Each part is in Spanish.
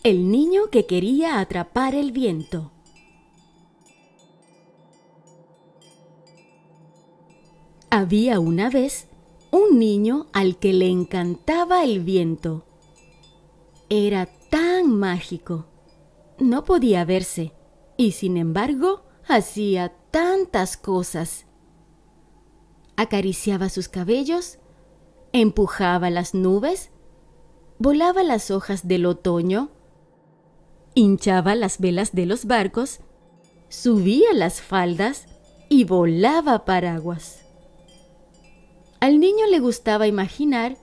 El niño que quería atrapar el viento. Había una vez un niño al que le encantaba el viento. Era tan mágico. No podía verse y, sin embargo, hacía tantas cosas. Acariciaba sus cabellos, empujaba las nubes, volaba las hojas del otoño, hinchaba las velas de los barcos, subía las faldas y volaba paraguas. Al niño le gustaba imaginar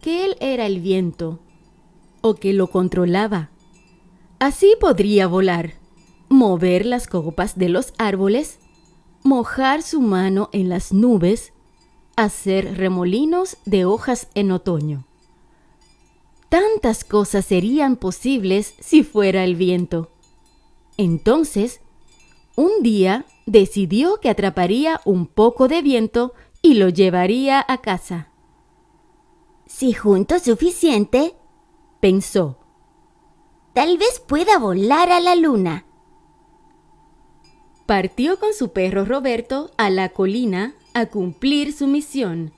que él era el viento o que lo controlaba. Así podría volar, mover las copas de los árboles, mojar su mano en las nubes, hacer remolinos de hojas en otoño. Tantas cosas serían posibles si fuera el viento. Entonces, un día decidió que atraparía un poco de viento y lo llevaría a casa. Si junto suficiente, Pensó. tal vez pueda volar a la luna. Partió con su perro Roberto a la colina a cumplir su misión.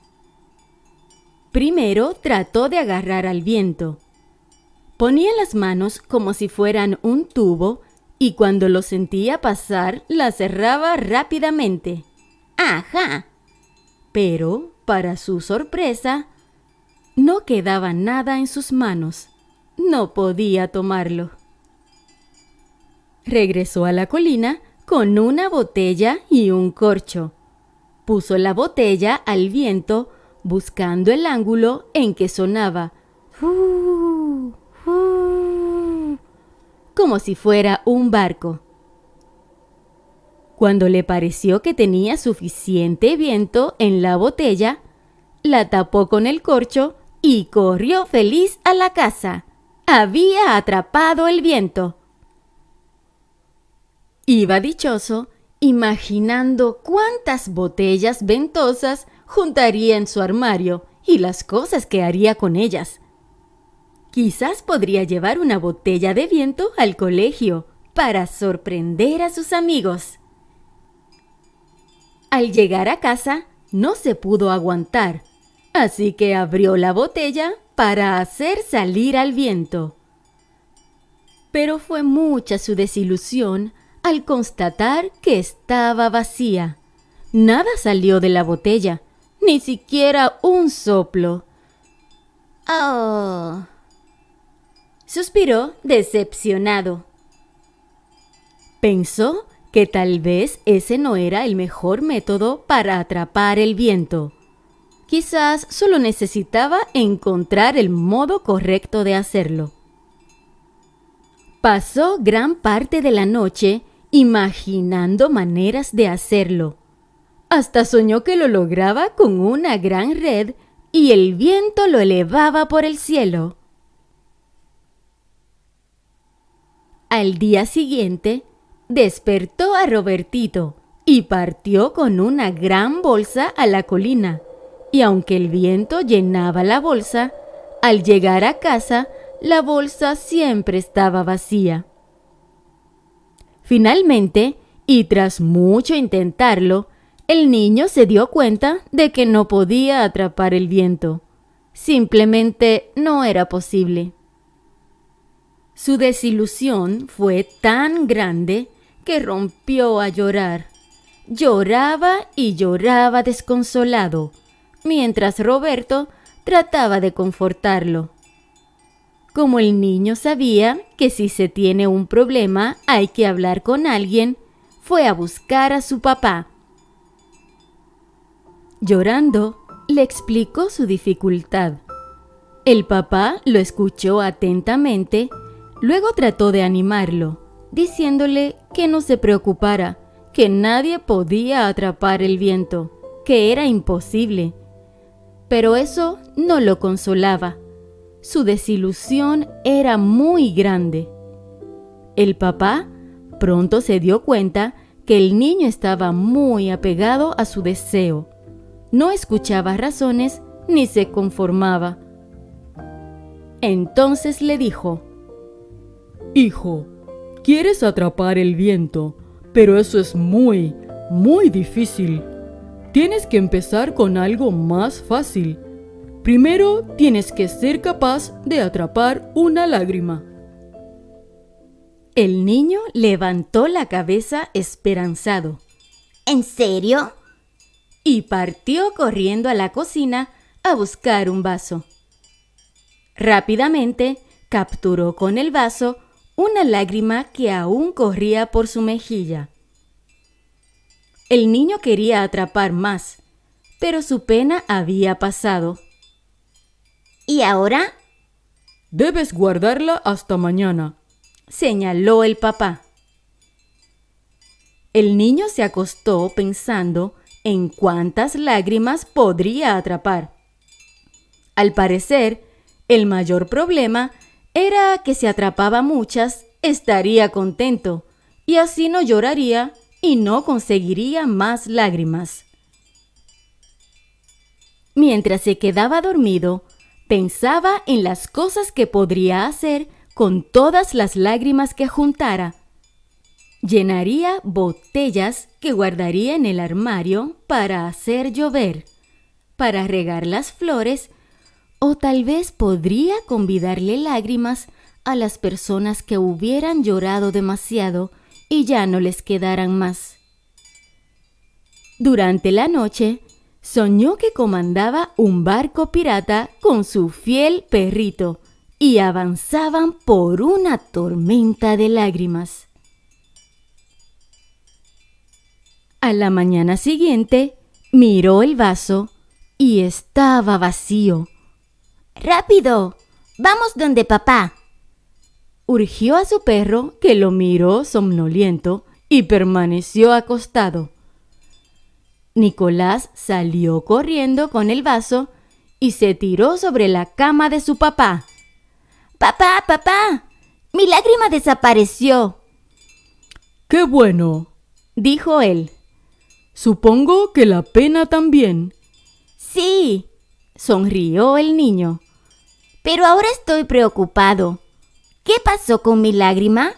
Primero trató de agarrar al viento. Ponía las manos como si fueran un tubo y cuando lo sentía pasar, las cerraba rápidamente. ¡Ajá! Pero, para su sorpresa, no quedaba nada en sus manos. No podía tomarlo. Regresó a la colina con una botella y un corcho. Puso la botella al viento buscando el ángulo en que sonaba como si fuera un barco. Cuando le pareció que tenía suficiente viento en la botella, la tapó con el corcho y corrió feliz a la casa. Había atrapado el viento. Iba dichoso, imaginando cuántas botellas ventosas juntaría en su armario y las cosas que haría con ellas. Quizás podría llevar una botella de viento al colegio para sorprender a sus amigos. Al llegar a casa, no se pudo aguantar, así que abrió la botella para hacer salir al viento. Pero fue mucha su desilusión al constatar que estaba vacía. Nada salió de la botella, ni siquiera un soplo. ¡Oh! Suspiró decepcionado. Pensó que tal vez ese no era el mejor método para atrapar el viento. Quizás solo necesitaba encontrar el modo correcto de hacerlo. Pasó gran parte de la noche imaginando maneras de hacerlo. Hasta soñó que lo lograba con una gran red y el viento lo elevaba por el cielo. Al día siguiente, despertó a Robertito y partió con una gran bolsa a la colina. Y aunque el viento llenaba la bolsa, al llegar a casa, la bolsa siempre estaba vacía. Finalmente, y tras mucho intentarlo, el niño se dio cuenta de que no podía atrapar el viento. Simplemente no era posible. Su desilusión fue tan grande que rompió a llorar. Lloraba y lloraba desconsolado, mientras Roberto trataba de confortarlo. Como el niño sabía que si se tiene un problema hay que hablar con alguien, fue a buscar a su papá. Llorando, le explicó su dificultad. El papá lo escuchó atentamente, luego trató de animarlo, diciéndole que no se preocupara, que nadie podía atrapar el viento, que era imposible. Pero eso no lo consolaba. Su desilusión era muy grande. El papá pronto se dio cuenta que el niño estaba muy apegado a su deseo. No escuchaba razones ni se conformaba. Entonces le dijo: Hijo, quieres atrapar el viento, pero eso es muy, muy difícil. Tienes que empezar con algo más fácil. Primero tienes que ser capaz de atrapar una lágrima. El niño levantó la cabeza esperanzado ¿En serio? y partió corriendo a la cocina a buscar un vaso. Rápidamente capturó con el vaso una lágrima que aún corría por su mejilla. El niño quería atrapar más, pero su pena había pasado. ¿Y ahora? Debes guardarla hasta mañana. Señaló el papá. El niño se acostó pensando en cuántas lágrimas podría atrapar. Al parecer, el mayor problema era que si atrapaba muchas, estaría contento y así no lloraría y no conseguiría más lágrimas. Mientras se quedaba dormido, pensaba en las cosas que podría hacer con todas las lágrimas que juntara. Llenaría botellas que guardaría en el armario para hacer llover, para regar las flores, o tal vez podría convidarle lágrimas a las personas que hubieran llorado demasiado y ya no les quedaran más. Durante la noche, soñó que comandaba un barco pirata con su fiel perrito y avanzaban por una tormenta de lágrimas. A la mañana siguiente, miró el vaso y estaba vacío. ¡Rápido! ¡Vamos donde papá! Urgió a su perro, que lo miró somnoliento y permaneció acostado. Nicolás salió corriendo con el vaso y se tiró sobre la cama de su papá. ¡Papá, papá! ¡Mi lágrima desapareció! ¡Qué bueno!, dijo él. Supongo que la pena también. Sí, sonrió el niño. Pero ahora estoy preocupado. ¿Qué pasó con mi lágrima?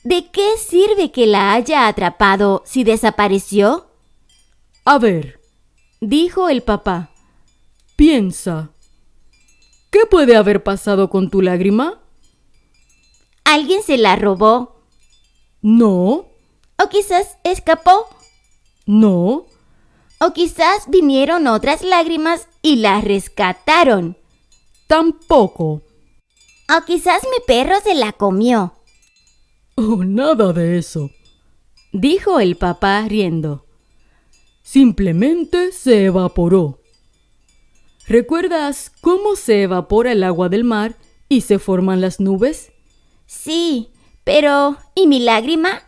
¿De qué sirve que la haya atrapado si desapareció? A ver, dijo el papá. Piensa. ¿Qué puede haber pasado con tu lágrima? ¿Alguien se la robó? No. ¿O quizás escapó? No. ¿O quizás vinieron otras lágrimas y las rescataron? Tampoco. ¿O quizás mi perro se la comió? Oh, nada de eso, dijo el papá riendo. Simplemente se evaporó. ¿Recuerdas cómo se evapora el agua del mar y se forman las nubes? Sí, pero ¿y mi lágrima?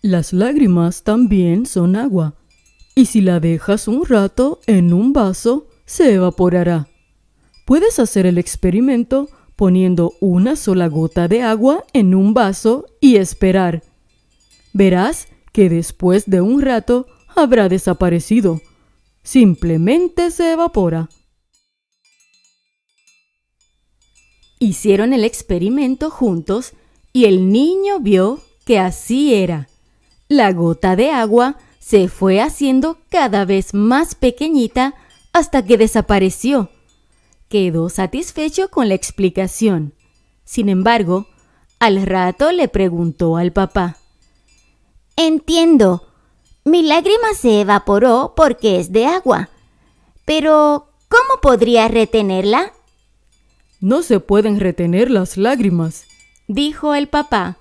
Las lágrimas también son agua, y si la dejas un rato en un vaso, se evaporará. Puedes hacer el experimento poniendo una sola gota de agua en un vaso y esperar. Verás que después de un rato habrá desaparecido. Simplemente se evapora. Hicieron el experimento juntos y el niño vio que así era. La gota de agua se fue haciendo cada vez más pequeñita hasta que desapareció. Quedó satisfecho con la explicación. Sin embargo, al rato le preguntó al papá. Entiendo. Mi lágrima se evaporó porque es de agua. Pero, ¿cómo podría retenerla? No se pueden retener las lágrimas, dijo el papá.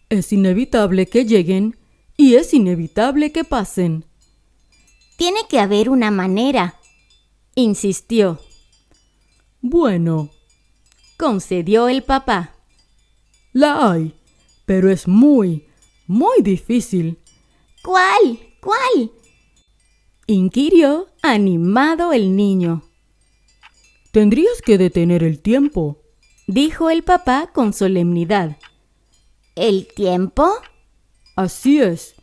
Es inevitable que lleguen y es inevitable que pasen. Tiene que haber una manera, insistió. Bueno, concedió el papá. La hay, pero es muy, muy difícil. ¿Cuál? ¿Cuál? inquirió animado el niño. Tendrías que detener el tiempo, dijo el papá con solemnidad. ¿El tiempo? Así es.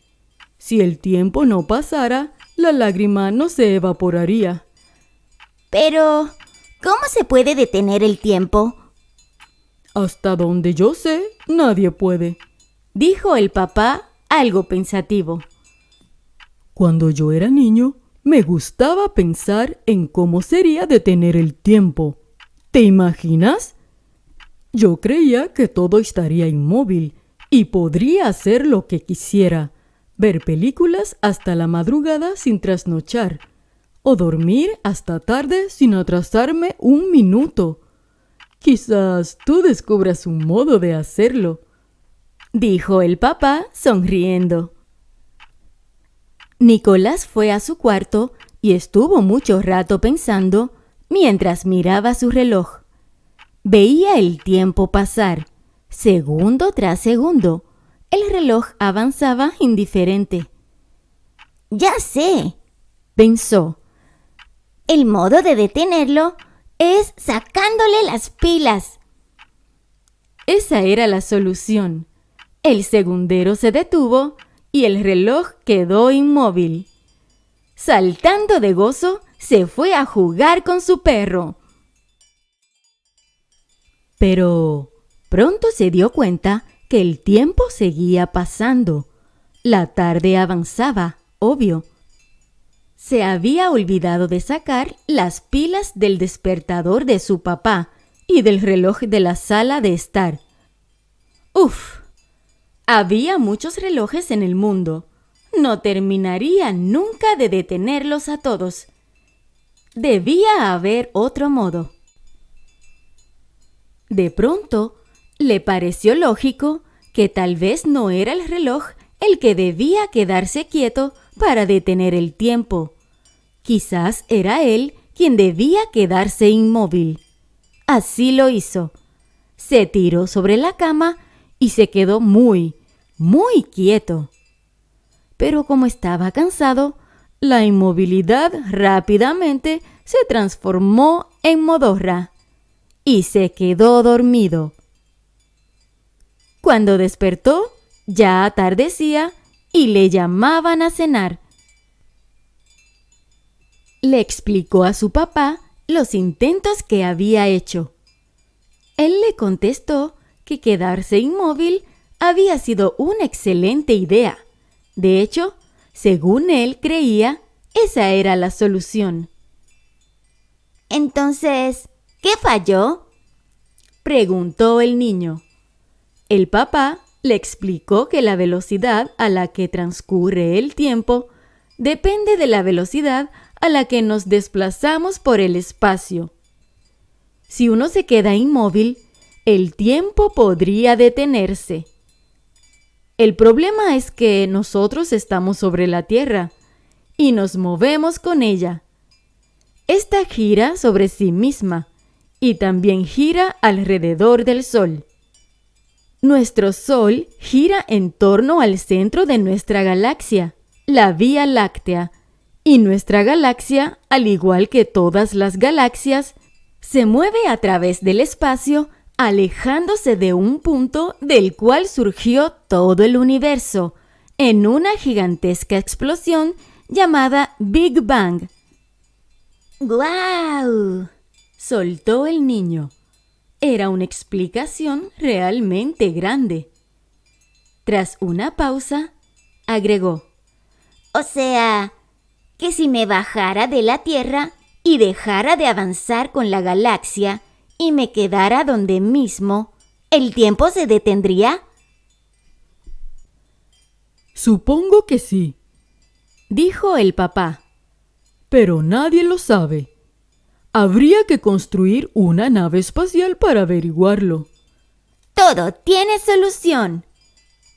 Si el tiempo no pasara, la lágrima no se evaporaría. Pero, ¿cómo se puede detener el tiempo? Hasta donde yo sé, nadie puede. Dijo el papá, algo pensativo. Cuando yo era niño, me gustaba pensar en cómo sería detener el tiempo. ¿Te imaginas? Yo creía que todo estaría inmóvil y podría hacer lo que quisiera, ver películas hasta la madrugada sin trasnochar, o dormir hasta tarde sin atrasarme un minuto. Quizás tú descubras un modo de hacerlo, dijo el papá sonriendo. Nicolás fue a su cuarto y estuvo mucho rato pensando mientras miraba su reloj. Veía el tiempo pasar, segundo tras segundo. El reloj avanzaba indiferente. Ya sé, Pensó. el modo de detenerlo es sacándole las pilas. Esa era la solución. El segundero se detuvo y el reloj quedó inmóvil. Saltando de gozo, se fue a jugar con su perro. Pero pronto se dio cuenta que el tiempo seguía pasando. La tarde avanzaba, obvio. Se había olvidado de sacar las pilas del despertador de su papá y del reloj de la sala de estar. ¡Uf! Había muchos relojes en el mundo. No terminaría nunca de detenerlos a todos. Debía haber otro modo. De pronto, le pareció lógico que tal vez no era el reloj el que debía quedarse quieto para detener el tiempo. Quizás era él quien debía quedarse inmóvil. Así lo hizo. Se tiró sobre la cama y se quedó muy quieto. Pero como estaba cansado, la inmovilidad rápidamente se transformó en modorra y se quedó dormido. Cuando despertó, ya atardecía y le llamaban a cenar. Le explicó a su papá los intentos que había hecho. Él le contestó que quedarse inmóvil había sido una excelente idea. De hecho, según él creía, esa era la solución. Entonces, ¿qué falló? Preguntó el niño. El papá le explicó que la velocidad a la que transcurre el tiempo depende de la velocidad a la que nos desplazamos por el espacio. Si uno se queda inmóvil, el tiempo podría detenerse. El problema es que nosotros estamos sobre la Tierra y nos movemos con ella. Esta gira sobre sí misma y también gira alrededor del Sol. Nuestro Sol gira en torno al centro de nuestra galaxia, la Vía Láctea, y nuestra galaxia, al igual que todas las galaxias, se mueve a través del espacio, alejándose de un punto del cual surgió todo el universo, en una gigantesca explosión llamada Big Bang. ¡Guau! Soltó el niño. Era una explicación realmente grande. Tras una pausa, agregó: O sea, que si me bajara de la Tierra y dejara de avanzar con la galaxia y me quedara donde mismo, ¿el tiempo se detendría? Supongo que sí, dijo el papá. pero nadie lo sabe. Habría que construir una nave espacial para averiguarlo. Todo tiene solución,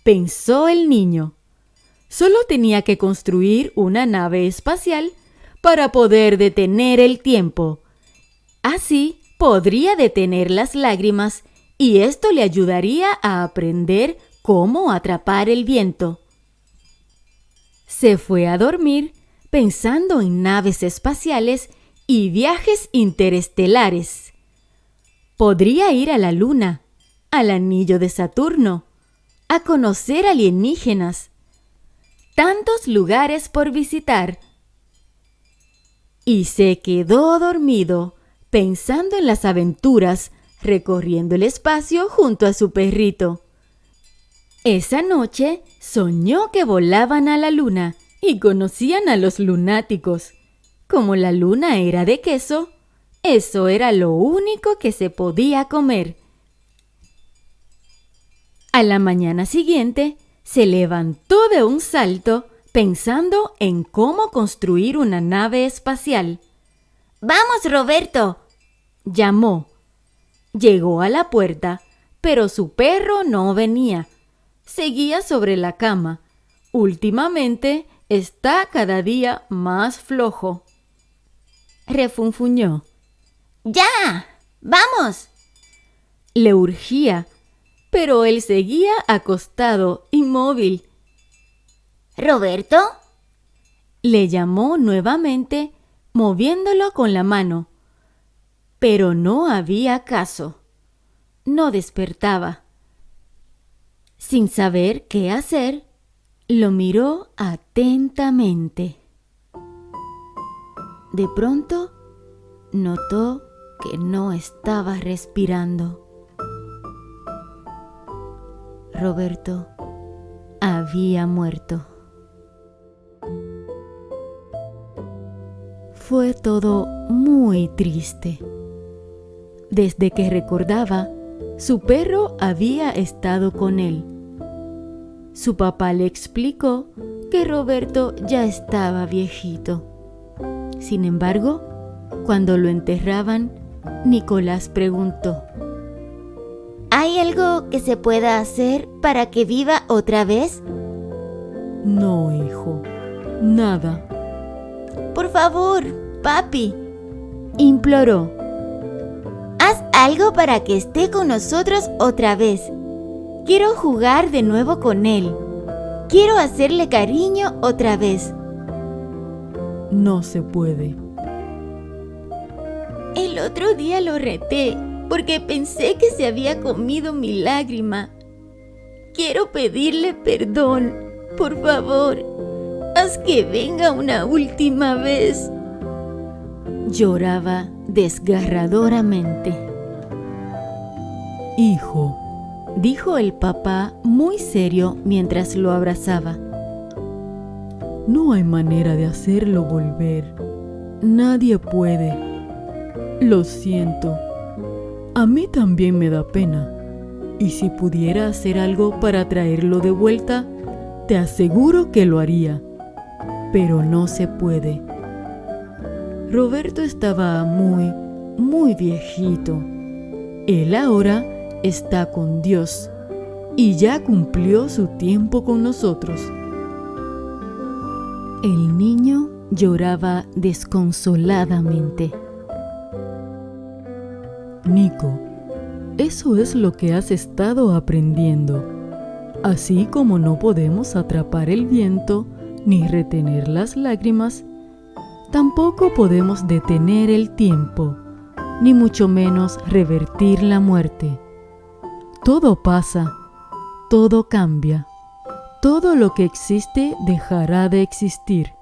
Pensó el niño. Solo tenía que construir una nave espacial para poder detener el tiempo. Así podría detener las lágrimas y esto le ayudaría a aprender cómo atrapar el viento. Se fue a dormir pensando en naves espaciales y viajes interestelares. Podría ir a la Luna, al anillo de Saturno, a conocer alienígenas. Tantos lugares por visitar. Y se quedó dormido pensando en las aventuras recorriendo el espacio junto a su perrito. Esa noche soñó que volaban a la luna y conocían a los lunáticos. Como la luna era de queso, eso era lo único que se podía comer. A la mañana siguiente, se levantó de un salto pensando en cómo construir una nave espacial. ¡Vamos, Roberto! Llamó. Llegó a la puerta, pero su perro no venía. Seguía sobre la cama. Últimamente está cada día más flojo. Refunfuñó. ¡Ya! ¡Vamos! Le urgía, pero él seguía acostado, inmóvil. ¿Roberto? Le llamó nuevamente, moviéndolo con la mano. Pero no había caso. No despertaba. Sin saber qué hacer, lo miró atentamente. De pronto, notó que no estaba respirando. Roberto había muerto. Fue todo muy triste. Desde que recordaba, su perro había estado con él. Su papá le explicó que Roberto ya estaba viejito. Sin embargo, cuando lo enterraban, Nicolás preguntó: ¿Hay algo que se pueda hacer para que viva otra vez? No, hijo, nada. Por favor, papi, imploró. haz algo para que esté con nosotros otra vez. Quiero jugar de nuevo con él. Quiero hacerle cariño otra vez. No se puede. El otro día lo reté porque pensé que se había comido mi lágrima. Quiero pedirle perdón. Por favor, haz que venga una última vez. Lloraba desgarradoramente. Hijo, Dijo el papá muy serio mientras lo abrazaba. no hay manera de hacerlo volver. Nadie puede. Lo siento. A mí también me da pena. Y si pudiera hacer algo para traerlo de vuelta, te aseguro que lo haría. Pero no se puede. Roberto estaba muy viejito. Él ahora está con Dios y ya cumplió su tiempo con nosotros. El niño lloraba desconsoladamente. Nico, eso es lo que has estado aprendiendo. Así como no podemos atrapar el viento ni retener las lágrimas, tampoco podemos detener el tiempo, ni mucho menos revertir la muerte. Todo pasa, todo cambia, todo lo que existe dejará de existir,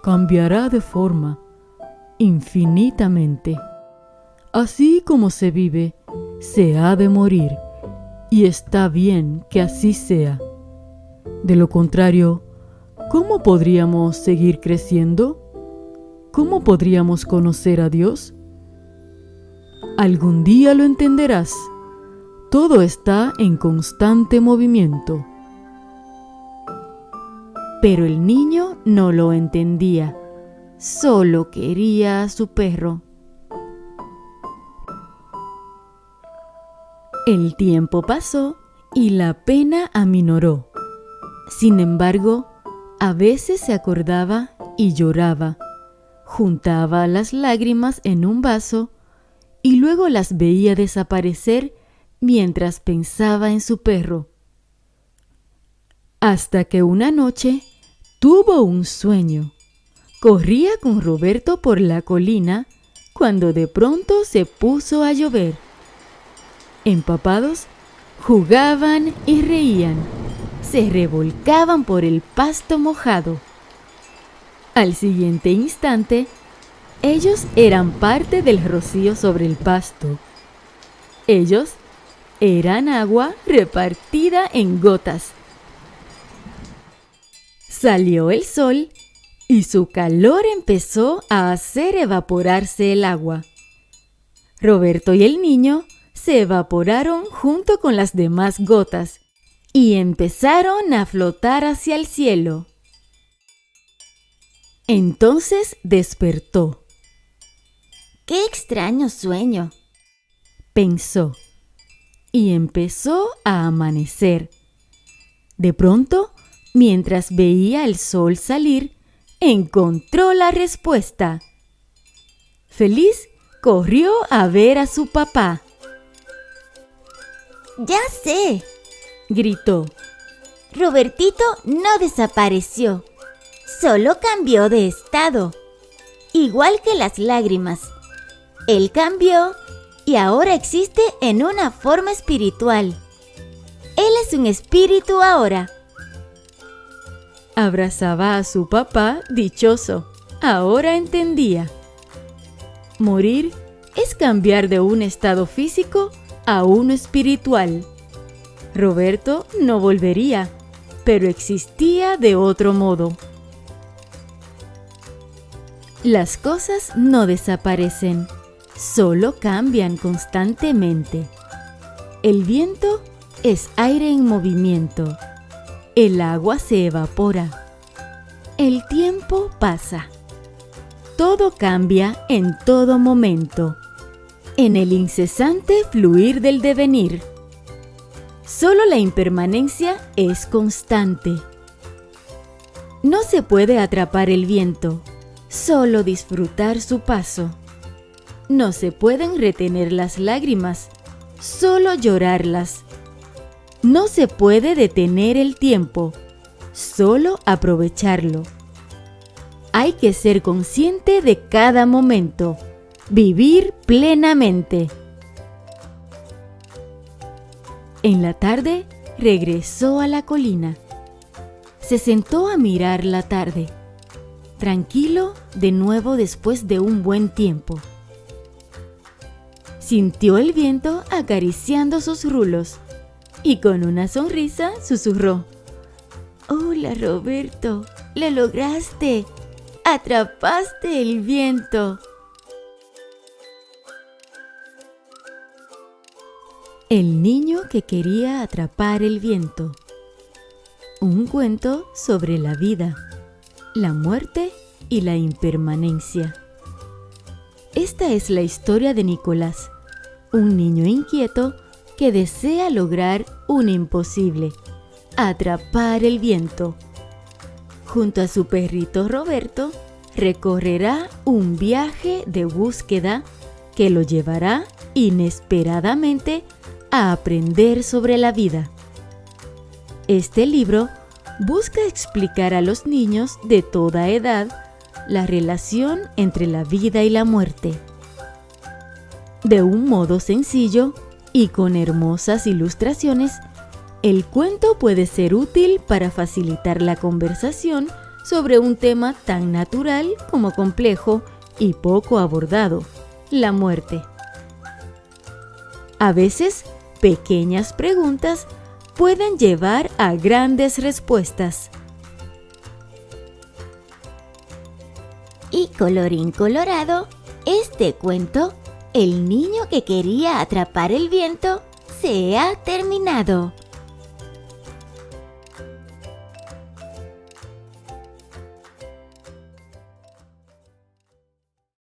cambiará de forma, infinitamente. Así como se vive, se ha de morir, y está bien que así sea. De lo contrario, ¿cómo podríamos seguir creciendo? ¿Cómo podríamos conocer a Dios? Algún día lo entenderás. Todo está en constante movimiento. Pero el niño no lo entendía. Solo quería a su perro. El tiempo pasó y la pena aminoró. Sin embargo, a veces se acordaba y lloraba. Juntaba las lágrimas en un vaso y luego las veía desaparecer mientras pensaba en su perro. Hasta que una noche tuvo un sueño. Corría con Roberto por la colina cuando de pronto se puso a llover. Empapados, jugaban y reían. Se revolcaban por el pasto mojado. Al siguiente instante, ellos eran parte del rocío sobre el pasto. Ellos eran agua repartida en gotas. Salió el sol y su calor empezó a hacer evaporarse el agua. Roberto y el niño se evaporaron junto con las demás gotas y empezaron a flotar hacia el cielo. Entonces despertó. ¡Qué extraño sueño! Pensó, y empezó a amanecer. De pronto, mientras veía el sol salir, encontró la respuesta. Feliz, corrió a ver a su papá. ¡Ya sé! Gritó. Robertito no desapareció, solo cambió de estado, igual que las lágrimas. Él cambió y ahora existe en una forma espiritual. Él es un espíritu ahora. Abrazaba a su papá dichoso. Ahora entendía. Morir es cambiar de un estado físico a uno espiritual. Roberto no volvería, pero existía de otro modo. Las cosas no desaparecen, solo cambian constantemente. El viento es aire en movimiento. El agua se evapora. El tiempo pasa. Todo cambia en todo momento, en el incesante fluir del devenir. Solo la impermanencia es constante. No se puede atrapar el viento, solo disfrutar su paso. No se pueden retener las lágrimas, solo llorarlas. No se puede detener el tiempo, solo aprovecharlo. Hay que ser consciente de cada momento, vivir plenamente. En la tarde, regresó a la colina. Se sentó a mirar la tarde, tranquilo de nuevo después de un buen tiempo. Sintió el viento acariciando sus rulos y con una sonrisa susurró: «Hola, Roberto, lo lograste. Atrapaste el viento». El niño que quería atrapar el viento. Un cuento sobre la vida, la muerte y la impermanencia. Esta es la historia de Nicolás, un niño inquieto que desea lograr un imposible: atrapar el viento. Junto a su perrito Roberto, recorrerá un viaje de búsqueda que lo llevará inesperadamente a aprender sobre la vida. Este libro busca explicar a los niños de toda edad la relación entre la vida y la muerte. De un modo sencillo y con hermosas ilustraciones, el cuento puede ser útil para facilitar la conversación sobre un tema tan natural como complejo y poco abordado: la muerte. A veces, pequeñas preguntas pueden llevar a grandes respuestas. Y colorín colorado, este cuento, El niño que quería atrapar el viento, se ha terminado.